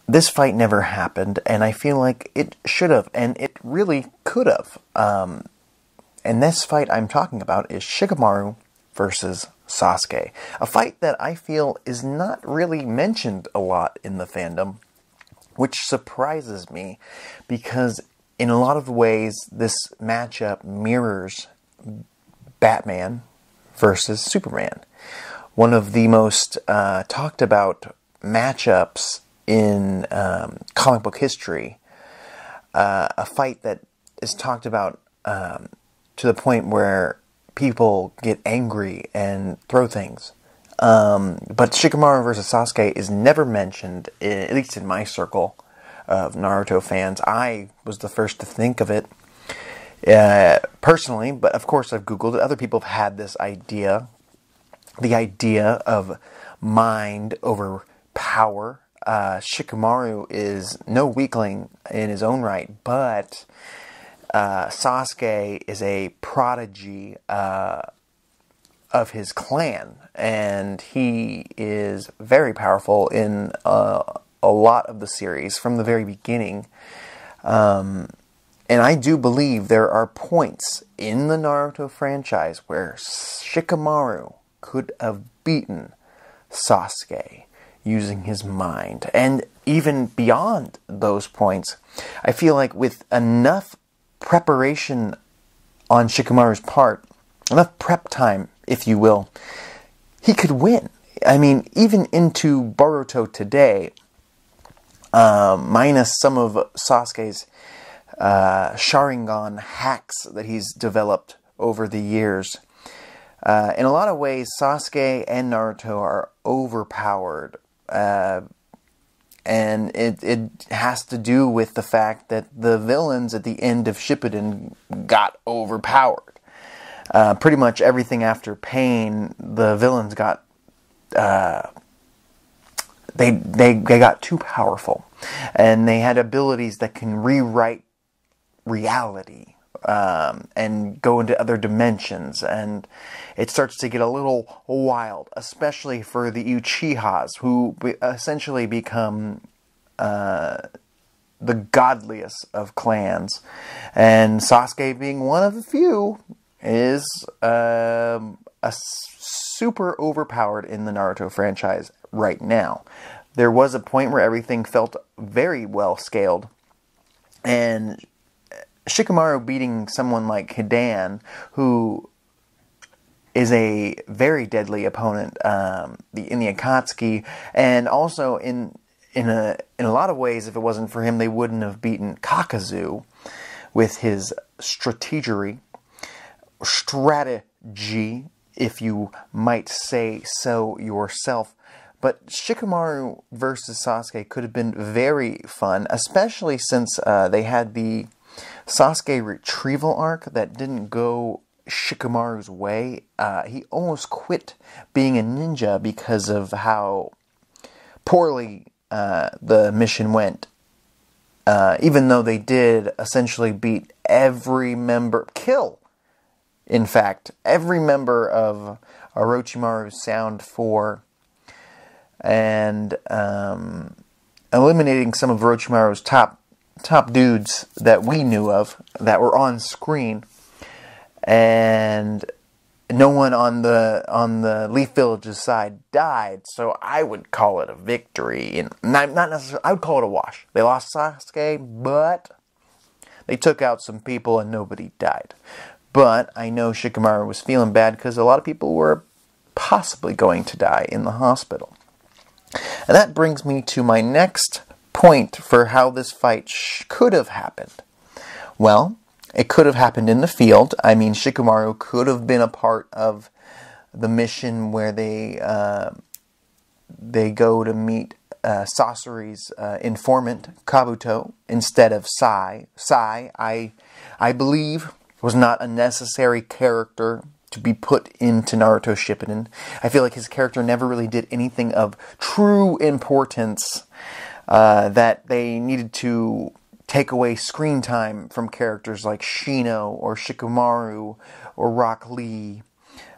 This fight never happened, and I feel like it should have, and it really could have. And this fight I'm talking about is Shikamaru versus Sasuke. A fight that I feel is not really mentioned a lot in the fandom, which surprises me, because in a lot of ways this matchup mirrors Batman versus Superman. One of the most talked about matchups in comic book history. A fight that is talked about to the point where people get angry and throw things. But Shikamaru versus Sasuke is never mentioned, at least in my circle of Naruto fans. I was the first to think of it personally, but of course I've Googled it. Other people have had this idea. The idea of mind over power. Shikamaru is no weakling in his own right, but Sasuke is a prodigy of his clan, and he is very powerful in a lot of the series from the very beginning. And I do believe there are points in the Naruto franchise where Shikamaru could have beaten Sasuke using his mind. And even beyond those points, I feel like with enough preparation on Shikamaru's part, enough prep time, if you will, he could win. I mean, even into Boruto today, minus some of Sasuke's Sharingan hacks that he's developed over the years, in a lot of ways, Sasuke and Naruto are overpowered. And it has to do with the fact that the villains at the end of Shippuden got overpowered. Pretty much everything after Pain, the villains got they got too powerful, and they had abilities that can rewrite reality and go into other dimensions, and it starts to get a little wild, especially for the Uchihas, who essentially become the godliest of clans, and Sasuke being one of the few is super overpowered in the Naruto franchise right now. There was a point where everything felt very well scaled, and Shikamaru beating someone like Hidan, who is a very deadly opponent in the Akatsuki, and also in a lot of ways, if it wasn't for him, they wouldn't have beaten Kakazu with his strategy, if you might say so yourself. But Shikamaru versus Sasuke could have been very fun, especially since they had the Sasuke retrieval arc that didn't go Shikamaru's way. He almost quit being a ninja because of how poorly the mission went. Even though they did essentially beat in fact, every member of Orochimaru's Sound 4, and eliminating some of Orochimaru's top dudes that we knew of that were on screen, and no one on the Leaf Village's side died. So I would call it a victory, and not necessarily. I would call it a wash. They lost Sasuke, but they took out some people and nobody died. But I know Shikamaru was feeling bad because a lot of people were possibly going to die in the hospital. And that brings me to my next point for how this fight could have happened. Well, it could have happened in the field. I mean, Shikamaru could have been a part of the mission where they go to meet Sasori's informant, Kabuto, instead of Sai. Sai, I believe, was not a necessary character to be put into Naruto Shippuden. I feel like his character never really did anything of true importance that they needed to take away screen time from characters like Shino or Shikamaru or Rock Lee.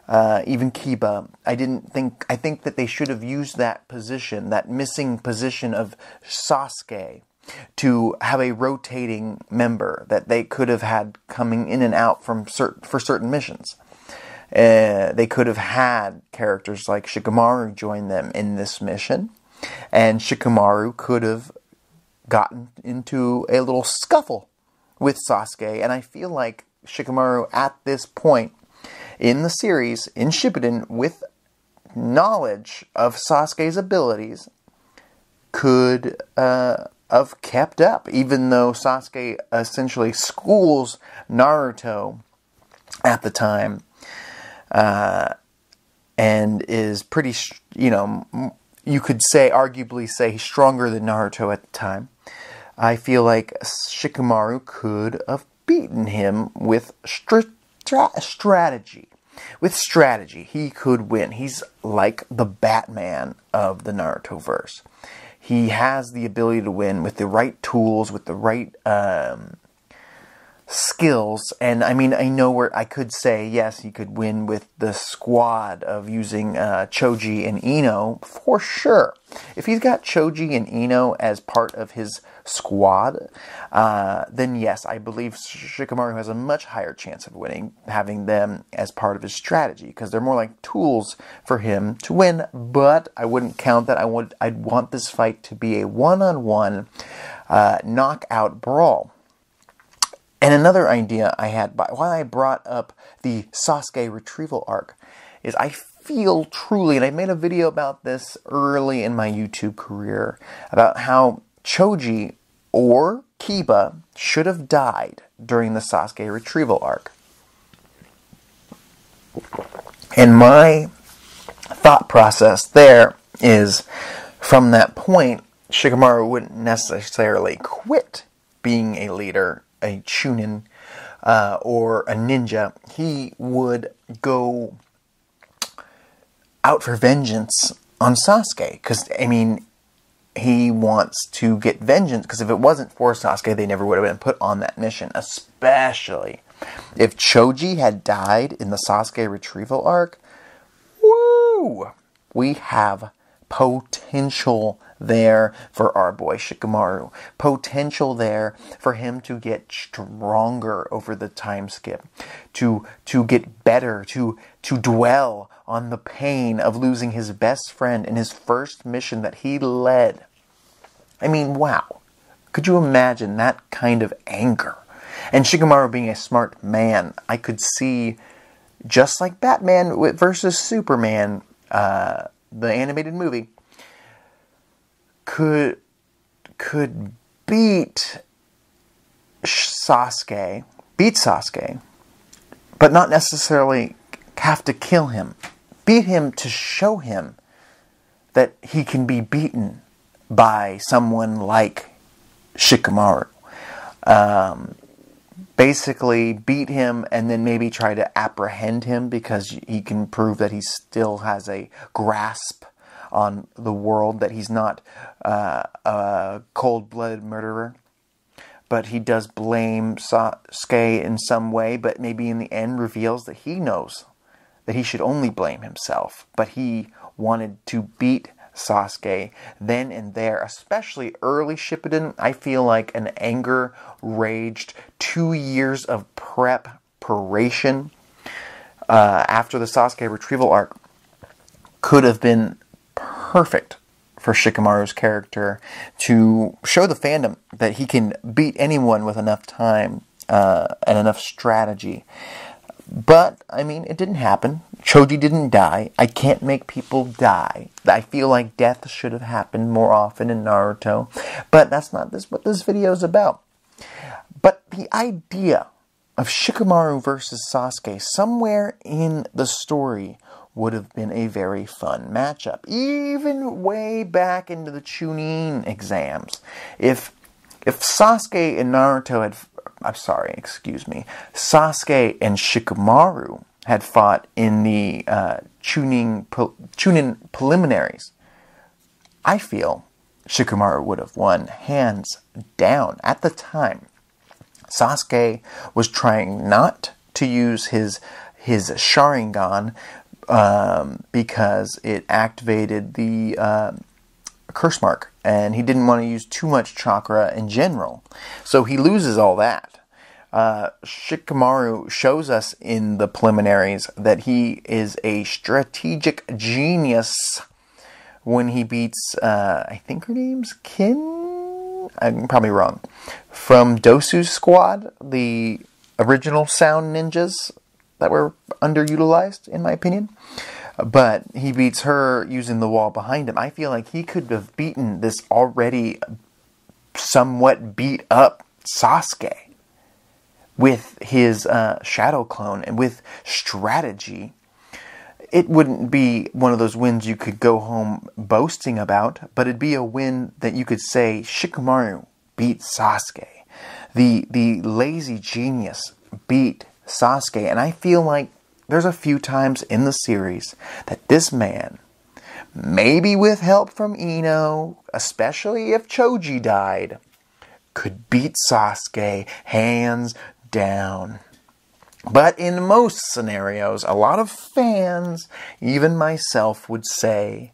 even Kiba. I think that they should have used that position, that missing position of Sasuke, to have a rotating member that they could have had coming in and out for certain missions. They could have had characters like Shikamaru join them in this mission, and Shikamaru could have gotten into a little scuffle with Sasuke, and I feel like Shikamaru at this point in the series, in Shippuden, with knowledge of Sasuke's abilities, could have kept up, even though Sasuke essentially schools Naruto at the time, and is pretty, you could say, arguably say, he's stronger than Naruto at the time. I feel like Shikamaru could have beaten him with strategy. With strategy, he could win. He's like the Batman of the Naruto verse. He has the ability to win with the right tools, with the right skills. And I mean, I know where I could say, yes, he could win with the squad of using Choji and Ino, for sure. If he's got Choji and Ino as part of his squad, then yes, I believe Shikamaru has a much higher chance of winning, having them as part of his strategy, because they're more like tools for him to win. But I wouldn't count that. I'd want this fight to be a one-on-one knockout brawl. And another idea I had, while I brought up the Sasuke retrieval arc, is I feel truly, and I made a video about this early in my YouTube career, about how Choji or Kiba should have died during the Sasuke retrieval arc. And my thought process there is, from that point, Shikamaru wouldn't necessarily quit being a leader, a Chunin, or a ninja. He would go out for vengeance on Sasuke, because, I mean, he wants to get vengeance, because if it wasn't for Sasuke, they never would have been put on that mission, especially if Choji had died in the Sasuke retrieval arc. Woo! We have potential there for our boy Shikamaru. Potential there for him to get stronger over the time skip. To get better. To dwell on the pain of losing his best friend in his first mission that he led. I mean, wow. Could you imagine that kind of anger? And Shikamaru being a smart man, I could see, just like Batman versus Superman, the animated movie, could beat Sasuke, but not necessarily have to kill him. Beat him to show him that he can be beaten by someone like Shikamaru. Basically beat him and then maybe try to apprehend him, because he can prove that he still has a grasp on the world, that he's not a cold-blooded murderer. But he does blame Sasuke in some way, but maybe in the end reveals that he knows that he should only blame himself. But he wanted to beat Sasuke then and there, especially early Shippuden. I feel like an anger raged 2 years of preparation after the Sasuke retrieval arc could have been perfect for Shikamaru's character to show the fandom that he can beat anyone with enough time and enough strategy. But, I mean, it didn't happen. Choji didn't die. I can't make people die. I feel like death should have happened more often in Naruto. But that's not what this video is about. But the idea of Shikamaru versus Sasuke somewhere in the story would have been a very fun matchup. Even way back into the Chunin exams. If Sasuke and Naruto had... Sasuke and Shikamaru had fought in the Chunin preliminaries, I feel Shikamaru would have won hands down. At the time, Sasuke was trying not to use his Sharingan because it activated the curse mark, and he didn't want to use too much chakra in general. So he loses all that. Shikamaru shows us in the preliminaries that he is a strategic genius when he beats, I think her name's Kin? I'm probably wrong. From Dosu's squad, the original sound ninjas that were underutilized, in my opinion. But he beats her using the wall behind him. I feel like he could have beaten this already somewhat beat up Sasuke with his shadow clone and with strategy. It wouldn't be one of those wins you could go home boasting about, but it'd be a win that you could say, Shikamaru beat Sasuke. The lazy genius beat Sasuke. And I feel like there's a few times in the series that this man, maybe with help from Ino, especially if Choji died, could beat Sasuke hands down. But in most scenarios, a lot of fans, even myself, would say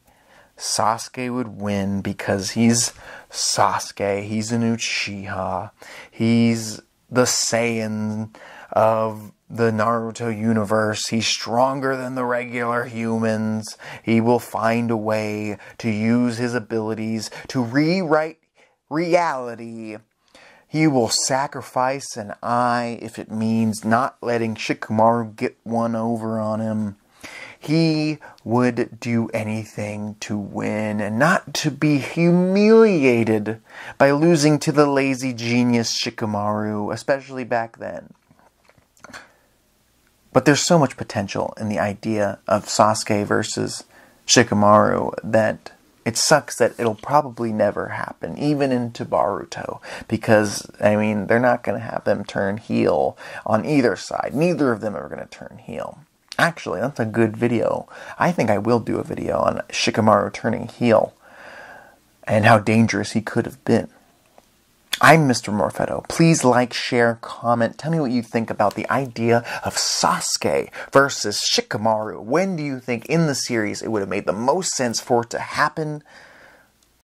Sasuke would win because he's Sasuke, he's an Uchiha, he's the Saiyan of the Naruto universe, he's stronger than the regular humans, he will find a way to use his abilities to rewrite reality. He will sacrifice an eye if it means not letting Shikamaru get one over on him. He would do anything to win and not to be humiliated by losing to the lazy genius Shikamaru, especially back then. But there's so much potential in the idea of Sasuke versus Shikamaru that it sucks that it'll probably never happen, even into Boruto, because, I mean, they're not going to have them turn heel on either side. Neither of them are going to turn heel. Actually, that's a good video. I think I will do a video on Shikamaru turning heel and how dangerous he could have been. I'm Mr. Morfetto. Please like, share, comment. Tell me what you think about the idea of Sasuke versus Shikamaru. When do you think in the series it would have made the most sense for it to happen?